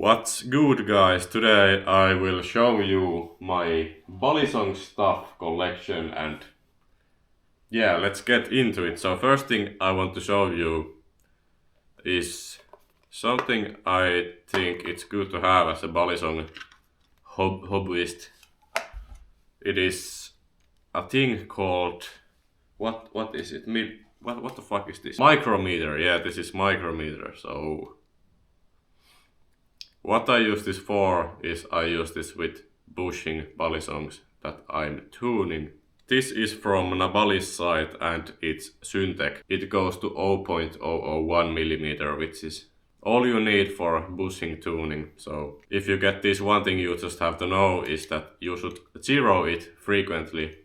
What's good, guys? Today I will show you my Balisong stuff collection and yeah, let's get into it. So first thing I want to show you is something I think it's good to have as a Balisong hobbyist. It is a thing called what is it? What the fuck is this? Micrometer. Yeah, this is micrometer. So what I use this for is I use this with bushing Balisongs that I'm tuning. This is from Nabali's site and it's Syntec. It goes to 0.001 millimeter, which is all you need for bushing tuning. So if you get this, one thing you just have to know is that you should zero it frequently.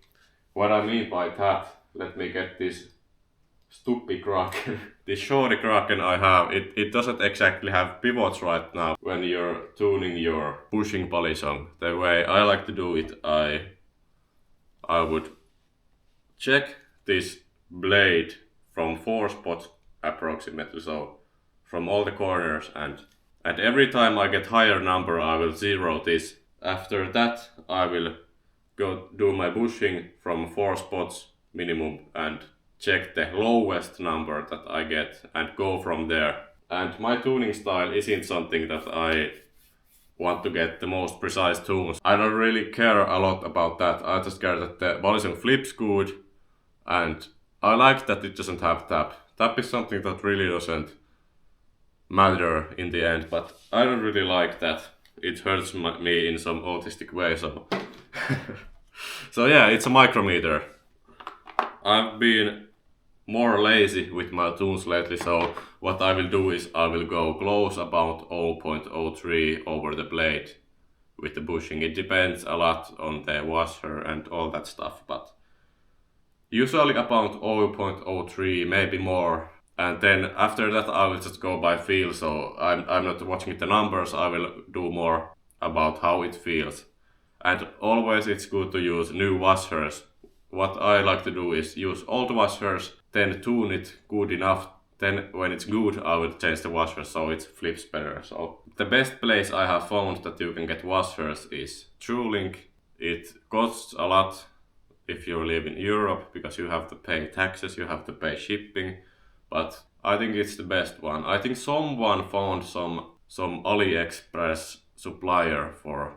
What I mean by that, let me get this stupid Kraken. This shorty Kraken I have, it doesn't exactly have pivots right now when you're tuning your bushing Balisong. The way I like to do it, I would check this blade from 4 spots approximately, so from all the corners, and every time I get higher number I will zero this. After that I will go do my bushing from 4 spots minimum and check the lowest number that I get and go from there. And my tuning style isn't something that I want to get the most precise tunes. I don't really care a lot about that. I just care that the Balisong flips good and I like that it doesn't have tap. Tap is something that really doesn't matter in the end, but I don't really like that. It hurts me in some autistic way, so so yeah, it's a micrometer. I've been more lazy with my tunes lately, so what I will do is I will go close about 0.03 over the blade with the bushing. It depends a lot on the washer and all that stuff, but usually about 0.03, maybe more. And then after that I will just go by feel, so I'm not watching the numbers, I will do more about how it feels. And always it's good to use new washers. What I like to do is use old washers, then tune it good enough. Then when it's good, I will change the washer so it flips better. So the best place I have found that you can get washers is TrueLink. It costs a lot if you live in Europe because you have to pay taxes, you have to pay shipping. But I think it's the best one. I think someone found some AliExpress supplier for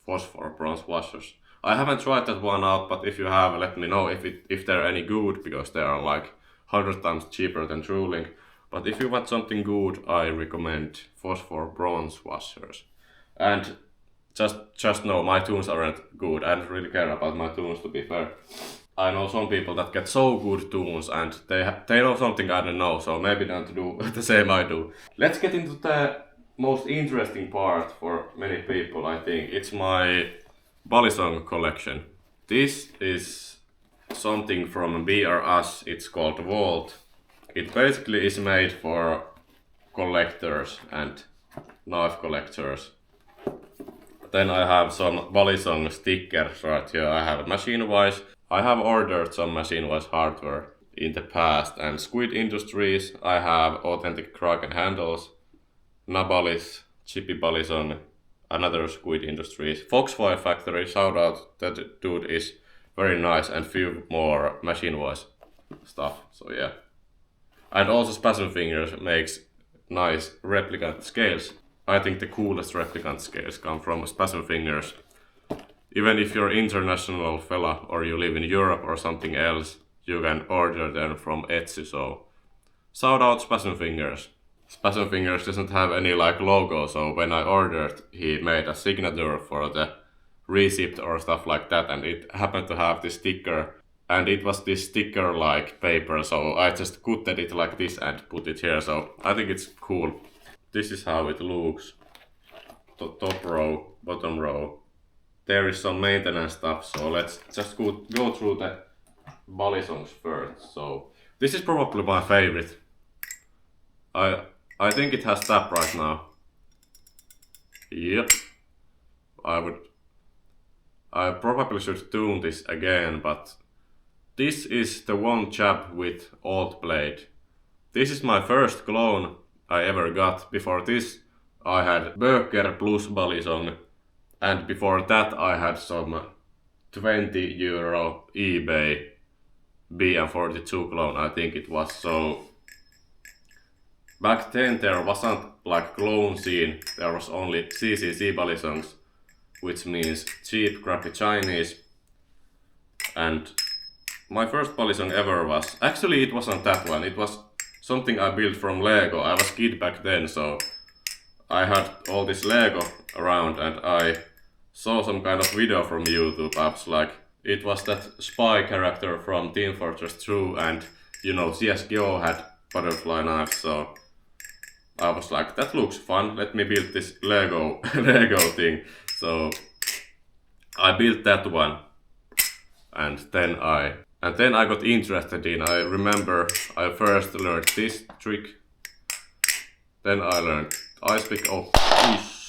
phosphor bronze washers. I haven't tried that one out, but if you have, let me know if they're any good, because they are like 100 times cheaper than TrueLink. But if you want something good, I recommend phosphor bronze washers. And just know, my tunes aren't good. I don't really care about my tunes, to be fair. I know some people that get so good tunes and they know something I don't know, so maybe don't do the same I do. Let's get into the most interesting part for many people, I think. It's my Balisong collection. This is something from BRS, it's called Vault. It basically is made for collectors and knife collectors. Then I have some Balisong stickers right here. I have machine-wise. I have ordered some machine-wise hardware in the past, and Squid Industries. I have authentic Kraken handles, Nabalis, Chippy Balisong, another Squid Industries, Foxfire Factory, shout out, that dude is very nice, and few more machine-wise stuff, so yeah. And also Spasm Fingers makes nice replicant scales. I think the coolest replicant scales come from Spasm Fingers. Even if you're international fella or you live in Europe or something else, you can order them from Etsy, so shout out Spasm Fingers. Spasm Fingers doesn't have any like logo, so when I ordered, he made a signature for the receipt or stuff like that, and it happened to have this sticker, and it was this sticker like paper, so I just cutted it like this and put it here, so I think it's cool. This is how it looks. Top row, bottom row. There is some maintenance stuff, so let's just go through the Balisongs first. So this is probably my favorite. I think it has tap right now. Yep. I probably should tune this again, but this is the one jab with alt blade. This is my first clone I ever got. Before this, I had Burger plus Balisong, and before that I had some 20 euro eBay BM42 clone, I think it was. So back then there wasn't like clone scene, there was only CCC Balisongs, which means cheap crappy Chinese. And my first Balisong ever was, actually it wasn't that one, it was something I built from Lego. I was a kid back then, so I had all this Lego around and I saw some kind of video from YouTube. I was like, it was that spy character from Team Fortress 2, and you know, CSGO had butterfly knives, so I was like, that looks fun, let me build this Lego thing. So I built that one, and then I got interested in, I remember I first learned this trick, then I learned ice pick, oh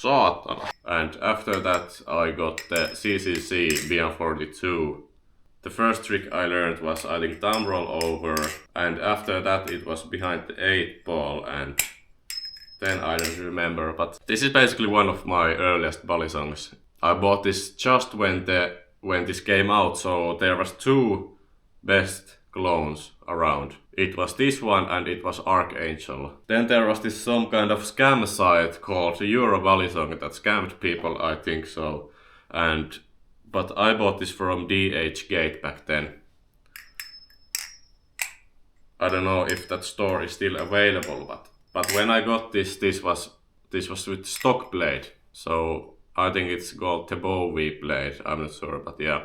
saatana. And after that I got the CCC BM42. The first trick I learned was, I think, thumb roll over, and after that it was behind the 8 ball, and then I don't remember, but this is basically one of my earliest Balisongs. I bought this just when this came out, so there was 2 best clones around. It was this one and it was Archangel. Then there was this some kind of scam site called Euro Balisong that scammed people, I think so. But I bought this from DH Gate back then. I don't know if that store is still available, but when I got this was with stock blade. So I think it's called the Bowie blade, I'm not sure, but yeah.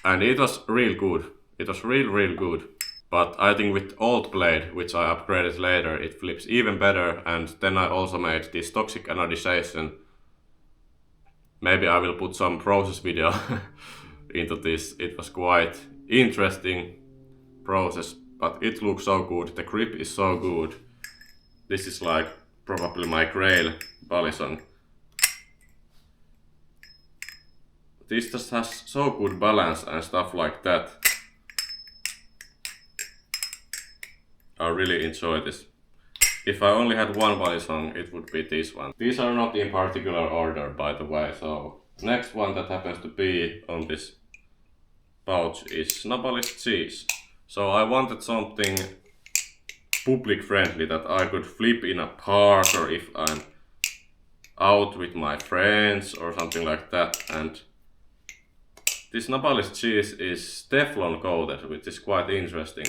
And it was real good. It was real good. But I think with old blade, which I upgraded later, it flips even better. And then I also made this toxic anodization. Maybe I will put some process video into this. It was quite interesting process, but it looks so good. The grip is so good. This is like probably my grail Balisong. This just has so good balance and stuff like that. I really enjoy this. If I only had one Balisong, it would be this one. These are not in particular order, by the way, so next one that happens to be on this pouch is Snabalist cheese. So I wanted something public friendly that I could flip in a park, or if I'm out with my friends or something like that. And this Snabalist cheese is Teflon coated, which is quite interesting.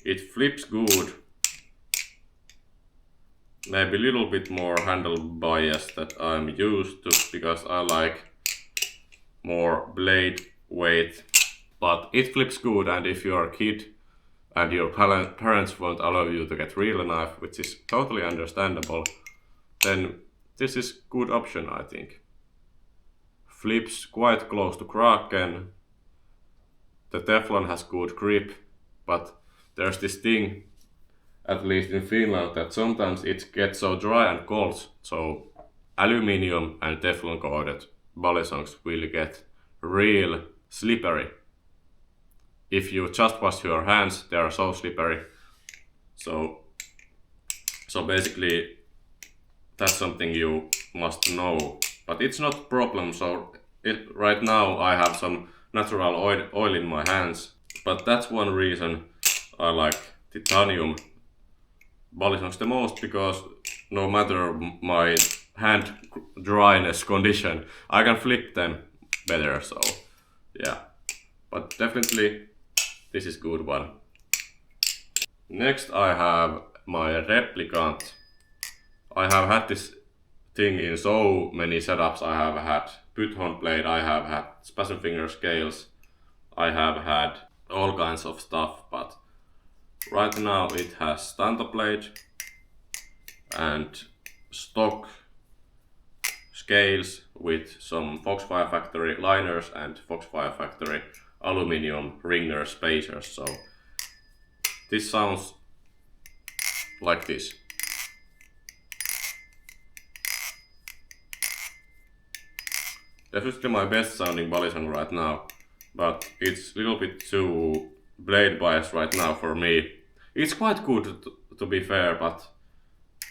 It flips good. Maybe a little bit more handle bias that I'm used to, because I like more blade weight. But it flips good, and if you're a kid and your parents won't allow you to get real knife, which is totally understandable, then this is good option, I think. Flips quite close to Kraken. The Teflon has good grip, but there's this thing, at least in Finland, that sometimes it gets so dry and cold, so aluminium and Teflon coated Balisongs will get real slippery. If you just wash your hands, they are so slippery. So basically that's something you must know, but it's not a problem. So right now I have some natural oil in my hands, but that's one reason I like titanium Balisongs the most, because no matter my hand dryness condition, I can flip them better, so yeah. But definitely this is good one. Next I have my replicant. I have had this thing in so many setups. I have had Python blade, I have had spasm finger scales, I have had all kinds of stuff, but right now it has Stanto blade and stock scales with some Foxfire Factory liners and Foxfire Factory aluminium ringer spacers. So this sounds like this. Definitely my best sounding Balisong right now, but it's a little bit too blade biased right now for me. It's quite good to be fair, but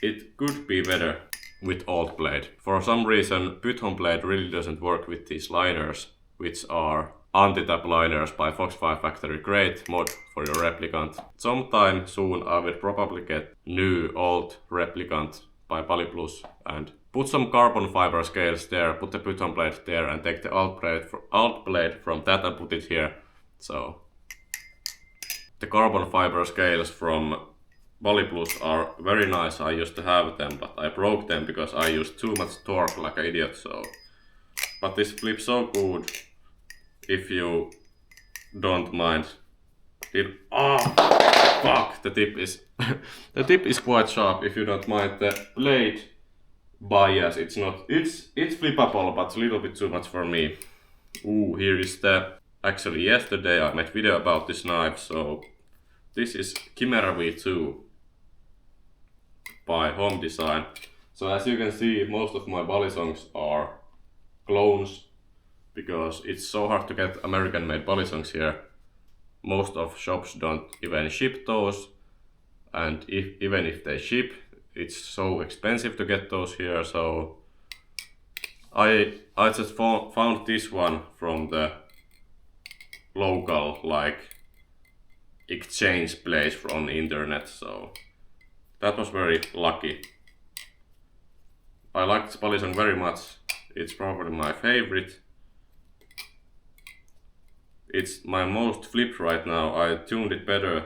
it could be better with old blade. For some reason, Python blade really doesn't work with these liners, which are anti-tap liners by Fox5 Factory. Great mod for your replicant. Sometime soon I will probably get new old replicant by Baliplus and put some carbon fiber scales there, put the Python blade there and take the alt blade from that and put it here. So the carbon fiber scales from Baliplus are very nice. I used to have them, but I broke them because I used too much torque like an idiot. So, but this flips so good if you don't mind it. Oh, fuck! The tip is the tip is quite sharp. If you don't mind the blade bias, it's flippable, but a little bit too much for me. Ooh, here is the. Actually, yesterday I made video about this knife. So this is Chimera V2 by Home Design. So as you can see, most of my Balisongs are clones because it's so hard to get American made Balisongs here. Most of shops don't even ship those, and even if they ship, it's so expensive to get those here. So I just found this one from the local like exchange place from the internet, so that was very lucky. I like this Balisong very much. It's probably my favorite. It's my most flipped right now. I tuned it better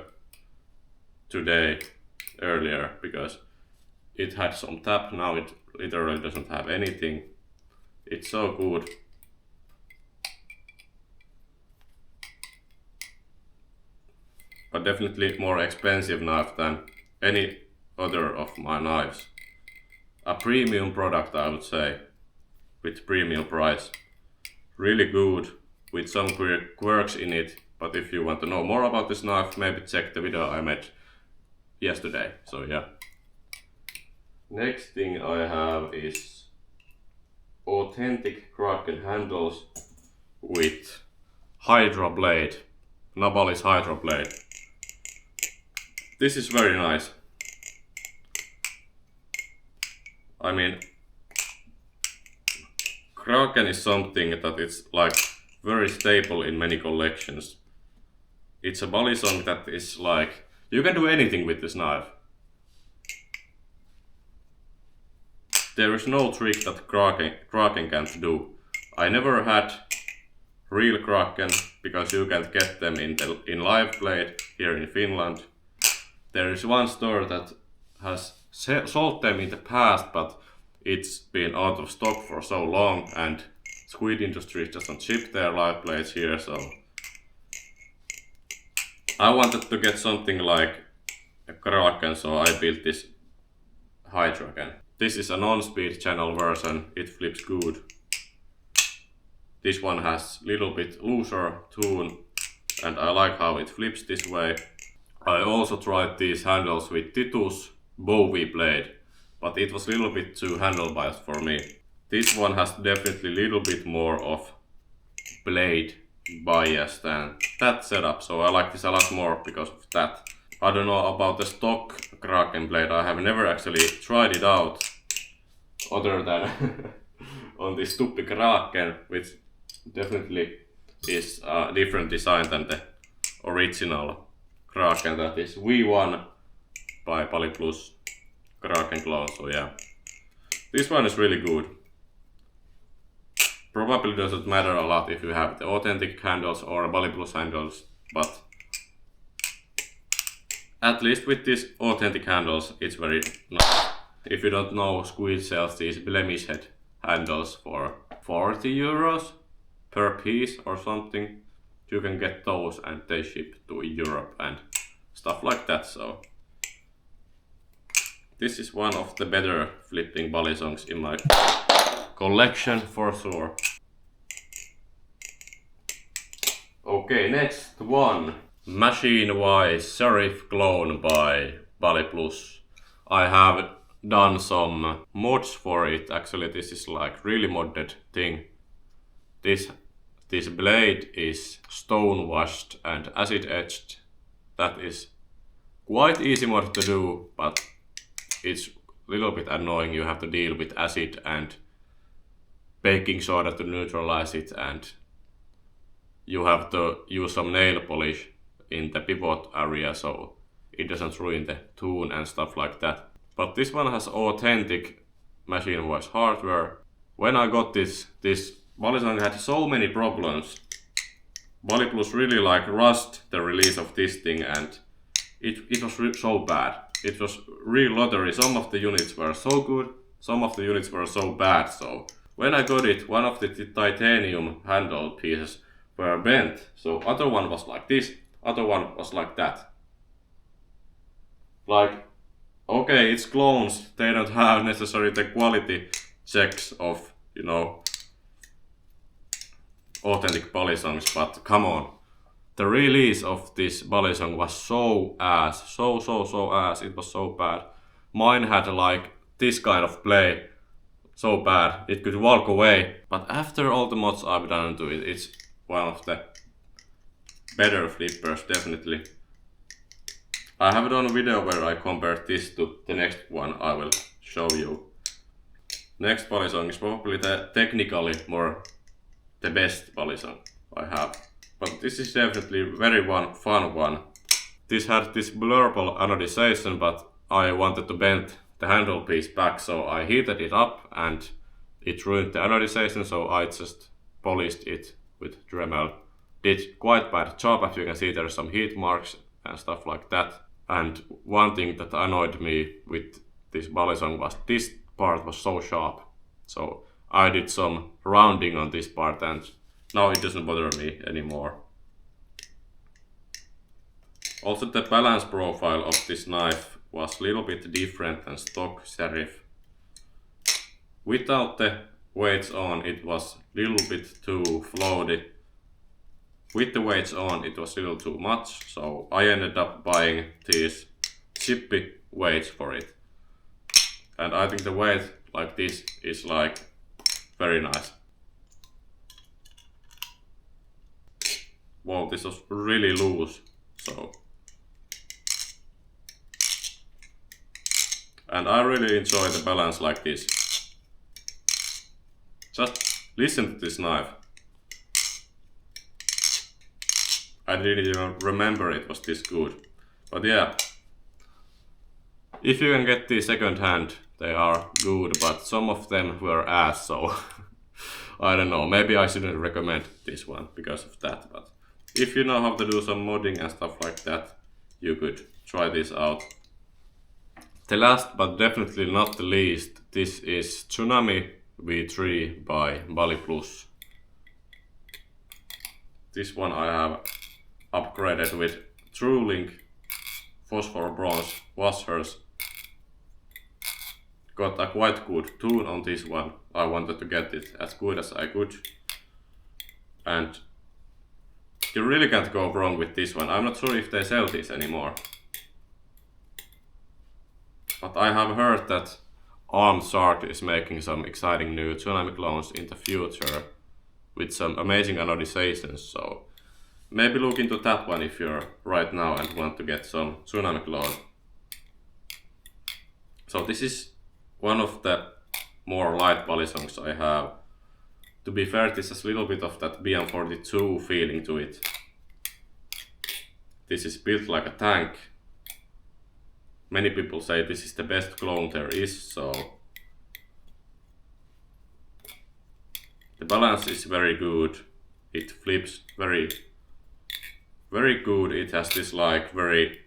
earlier because it had some tap. Now it literally doesn't have anything. It's so good. But definitely more expensive knife than any other of my knives. A premium product, I would say, with premium price. Really good, with some quirks in it. But if you want to know more about this knife, maybe check the video I made yesterday. So yeah. Next thing I have is authentic Kraken handles with Hydra blade. Nabalis Hydra blade. This is very nice. I mean, Kraken is something that is like very stable in many collections. It's a Balisong that is like, you can do anything with this knife. There is no trick that Kraken can't do. I never had real Kraken because you can't get them in live blade here in Finland. There is one store that has sold them in the past, but it's been out of stock for so long and Squid Industries doesn't ship their live blades here, so I wanted to get something like a Kraken, so I built this Hydra. This is a non-speed channel version, it flips good. This one has little bit looser tune and I like how it flips this way. I also tried these handles with Titus Bowie blade, but it was a little bit too handle biased for me. This one has definitely a little bit more of blade bias than that setup, so I like this a lot more because of that. I don't know about the stock Kraken blade, I have never actually tried it out other than on this stupid Kraken, which definitely is a different design than the original Kraken that is V1 by Baliplus Kraken clone, so yeah. This one is really good. Probably doesn't matter a lot if you have the authentic handles or Baliplus handles, but at least with these authentic handles it's very nice. If you don't know, Squid sells these blemish head handles for 40 euros per piece or something. You can get those and they ship to Europe and stuff like that, so this is one of the better flipping Balisongs in my collection for sure. Okay, next one. Machine Wise Sheriff clone by Baliplus. I have done some mods for it. Actually, this is like really modded thing. This blade is stone washed and acid etched. That is quite easy mod to do, but it's a little bit annoying. You have to deal with acid and baking soda to neutralize it, and you have to use some nail polish in the pivot area so it doesn't ruin the tune and stuff like that. But this one has authentic machine voice hardware. When I got this Balisong had so many problems. Bali Plus really like rushed the release of this thing, and it was so bad. It was real lottery. Some of the units were so good, some of the units were so bad. So when I got it, one of the titanium handle pieces were bent. So other one was like this, other one was like that. Like, okay, it's clones. They don't have necessarily the quality checks of, you know, authentic Balisongs, but come on. The release of this Balisong was so ass, so ass, it was so bad. Mine had like this kind of play, so bad, it could walk away. But after all the mods I've done to it, it's one of the better flippers, definitely. I have done a video where I compared this to the next one I will show you. Next Balisong is probably the technically the best Balisong I have. But this is definitely very fun one. This had this blurple anodization, but I wanted to bend the handle piece back, so I heated it up and it ruined the anodization, so I just polished it with Dremel. Did quite bad job, as you can see there's some heat marks and stuff like that. And one thing that annoyed me with this Balisong was this part was so sharp. So I did some rounding on this part and now it doesn't bother me anymore. Also the balance profile of this knife was a little bit different than stock Serif. Without the weights on it was a little bit too floaty. With the weights on it was a little too much, so I ended up buying these chippy weights for it. And I think the weight like this is like very nice. Wow, this was really loose, so. And I really enjoy the balance like this. Just listen to this knife. I didn't even remember it was this good. But yeah, if you can get these second hand, they are good, but some of them were ass, so I don't know, maybe I shouldn't recommend this one because of that, but if you know how to do some modding and stuff like that, you could try this out. The last but definitely not the least, this is Tsunami V3 by Bali Plus. This one I have upgraded with TrueLink phosphor bronze washers. Got a quite good tune on this one. I wanted to get it as good as I could. And you really can't go wrong with this one. I'm not sure if they sell these anymore. But I have heard that Armed Shark is making some exciting new Tsunami clones in the future with some amazing anodizations, so maybe look into that one if you're right now and want to get some Tsunami clone. So this is one of the more light Balisongs I have. To be fair, this has a little bit of that BM42 feeling to it. This is built like a tank. Many people say this is the best clone there is, so the balance is very good. It flips very good. It has this like very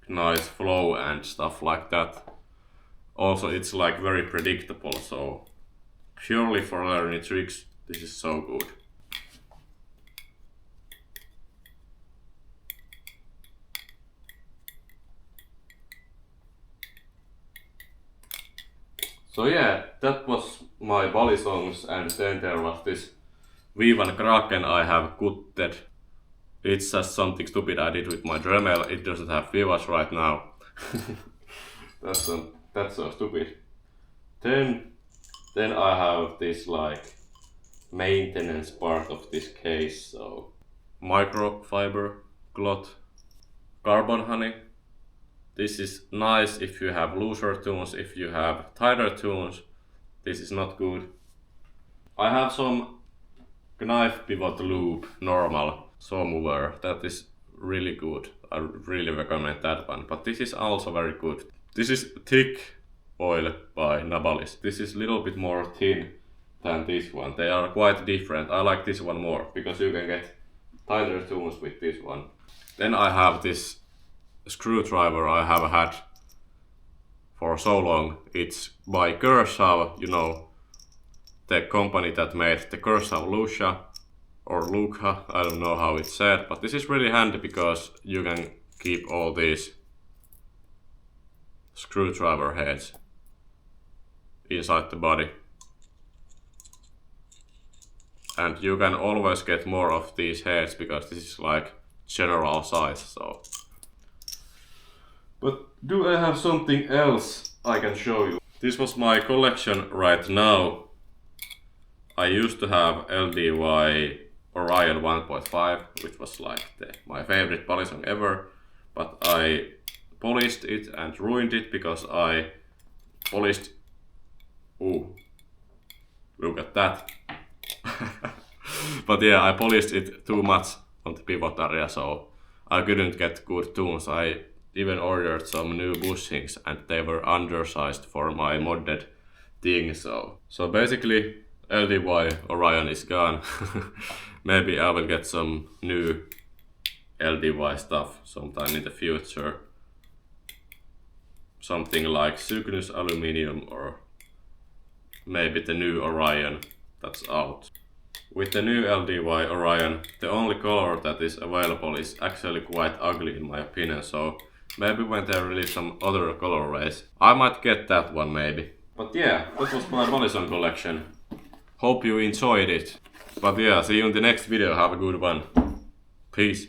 nice flow and stuff like that. Also it's like very predictable, so purely for learning tricks this is so good. So yeah, that was my Balisongs, and then there was this V1 Kraken I have gutted. It's just something stupid I did with my Dremel. It doesn't have viewers right now. That's so stupid. Then I have this like maintenance part of this case, so microfiber cloth, carbon honey. This is nice if you have looser tunes. If you have tighter tunes, this is not good. I have some knife pivot loop normal saw mover that is really good. I really recommend that one, but this is also very good. This is thick oil by Nabalis. This is a little bit more thin than this one. They are quite different. I like this one more because you can get tighter tunes with this one. Then I have this screwdriver I have had for so long. It's by Kershaw, you know, the company that made the Kershaw Lucia or Luca, I don't know how it's said, but this is really handy because you can keep all these screwdriver heads inside the body. And you can always get more of these heads because this is like general size, so. But do I have something else I can show you? This was my collection right now. I used to have LDY Orion 1.5, which was like my favorite Balisong ever, but I polished it and ruined it because I polished. Ooh, look at that. But yeah, I polished it too much on the pivot area, so I couldn't get good tunes. I even ordered some new bushings and they were undersized for my modded thing, so basically LDY Orion is gone. Maybe I will get some new LDY stuff sometime in the future. Something like Cygnus Aluminium or maybe the new Orion that's out. With the new LDY Orion, the only color that is available is actually quite ugly in my opinion, so maybe when they release some other colorways, I might get that one maybe. But yeah, that was my Balisong collection. Hope you enjoyed it. But yeah, see you in the next video, have a good one. Peace.